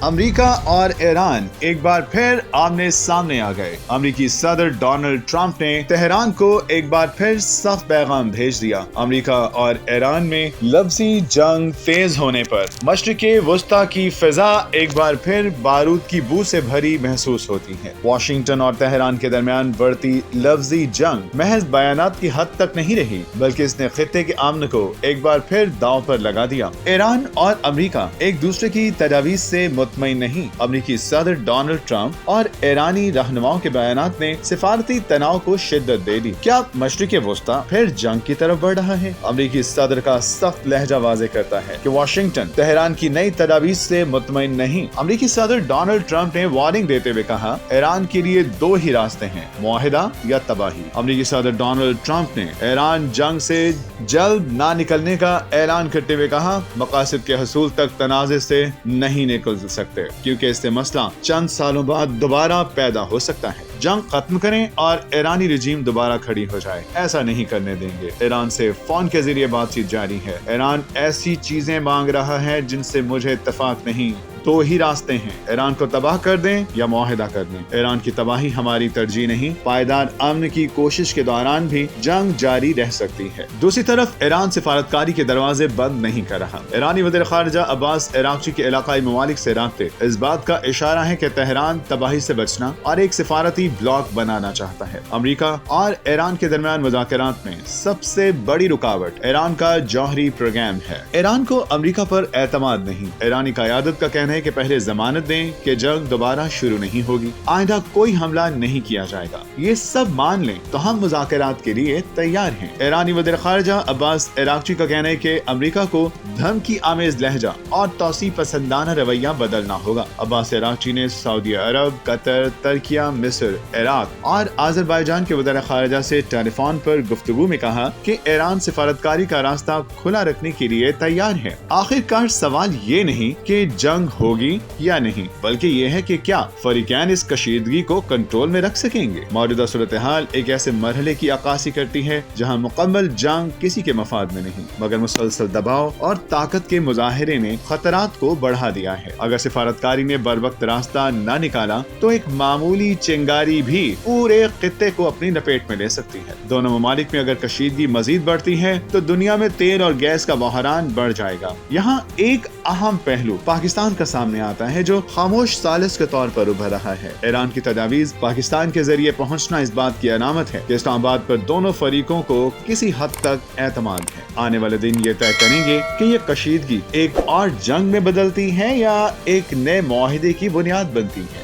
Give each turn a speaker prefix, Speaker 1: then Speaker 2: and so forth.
Speaker 1: امریکہ اور ایران ایک بار پھر آمنے سامنے آ گئے۔ امریکی صدر ڈونلڈ ٹرمپ نے تہران کو ایک بار پھر سخت پیغام بھیج دیا۔ امریکہ اور ایران میں لفظی جنگ تیز ہونے پر مشرق وسطی کی فضا ایک بار پھر بارود کی بو سے بھری محسوس ہوتی ہے۔ واشنگٹن اور تہران کے درمیان بڑھتی لفظی جنگ محض بیانات کی حد تک نہیں رہی، بلکہ اس نے خطے کے امن کو ایک بار پھر داؤ پر لگا دیا۔ ایران اور امریکہ ایک دوسرے کی تجاویز سے مطمئن نہیں۔ امریکی صدر ڈونلڈ ٹرمپ اور ایرانی رہنماؤں کے بیانات نے سفارتی تناؤ کو شدت دے دی۔ کیا مشرق وسطی پھر جنگ کی طرف بڑھ رہا ہے؟ امریکی صدر کا سخت لہجہ واضح کرتا ہے کہ واشنگٹن تہران کی نئی تجاویز سے مطمئن نہیں۔ امریکی صدر ڈونلڈ ٹرمپ نے وارننگ دیتے ہوئے کہا، ایران کے لیے دو ہی راستے ہیں، معاہدہ یا تباہی۔ امریکی صدر ڈونلڈ ٹرمپ نے ایران جنگ سے جلد نہ نکلنے کا اعلان کرتے ہوئے کہا، مقاصد کے حصول تک تنازع سے نہیں نکل سکتے، کیونکہ اس سے مسئلہ چند سالوں بعد دوبارہ پیدا ہو سکتا ہے۔ جنگ ختم کریں اور ایرانی رجیم دوبارہ کھڑی ہو جائے، ایسا نہیں کرنے دیں گے۔ ایران سے فون کے ذریعے بات چیت جاری ہے۔ ایران ایسی چیزیں مانگ رہا ہے جن سے مجھے اتفاق نہیں۔ دو ہی راستے ہیں، ایران کو تباہ کر دیں یا معاہدہ کر دیں۔ ایران کی تباہی ہماری ترجیح نہیں۔ پائیدار امن کی کوشش کے دوران بھی جنگ جاری رہ سکتی ہے۔ دوسری طرف ایران سفارتکاری کے دروازے بند نہیں کر رہا۔ ایرانی وزیر خارجہ عباس عراقچی کے علاقائی ممالک سے رابطے اس بات کا اشارہ ہے کہ تہران تباہی سے بچنا اور ایک سفارتی بلاک بنانا چاہتا ہے۔ امریکہ اور ایران کے درمیان مذاکرات میں سب سے بڑی رکاوٹ ایران کا جوہری پروگرام ہے۔ ایران کو امریکہ پر اعتماد نہیں۔ ایرانی قیادت کا کہنا ہے کہ پہلے ضمانت دیں کہ جنگ دوبارہ شروع نہیں ہوگی، آئندہ کوئی حملہ نہیں کیا جائے گا۔ یہ سب مان لیں تو ہم مذاکرات کے لیے تیار ہیں۔ ایرانی وزیر خارجہ عباس عراقچی کا کہنا ہے کہ امریکہ کو دھمکی آمیز لہجہ اور توسیع پسندانہ رویہ بدلنا ہوگا۔ عباس عراقچی نے سعودی عرب، قطر، ترکیہ، مصر، عراق اور آذربائیجان کے وزراء خارجہ سے ٹیلی فون پر گفتگو میں کہا کہ ایران سفارتکاری کا راستہ کھلا رکھنے کے لیے تیار ہے۔ آخرکار سوال یہ نہیں کہ جنگ ہوگی یا نہیں، بلکہ یہ ہے کہ کیا فریقین اس کشیدگی کو کنٹرول میں رکھ سکیں گے۔ موجودہ صورتحال ایک ایسے مرحلے کی عکاسی کرتی ہے جہاں مکمل جنگ کسی کے مفاد میں نہیں، مگر مسلسل دباؤ اور طاقت کے مظاہرے نے خطرات کو بڑھا دیا ہے۔ اگر سفارتکاری نے بروقت راستہ نہ نکالا تو ایک معمولی چنگاری بھی پورے خطے کو اپنی لپیٹ میں لے سکتی ہے۔ دونوں ممالک میں اگر کشیدگی مزید بڑھتی ہے تو دنیا میں تیل اور گیس کا بحران بڑھ جائے گا۔ یہاں ایک اہم پہلو پاکستان کا سامنے آتا ہے جو خاموش ثالث کے طور پر ابھر رہا ہے۔ ایران کی تجاویز پاکستان کے ذریعے پہنچنا اس بات کی علامت ہے کہ اسلام آباد پر دونوں فریقوں کو کسی حد تک اعتماد ہے۔ آنے والے دن یہ طے کریں گے کہ یہ کشیدگی ایک اور جنگ میں بدلتی ہے یا ایک نئے معاہدے کی بنیاد بنتی ہے۔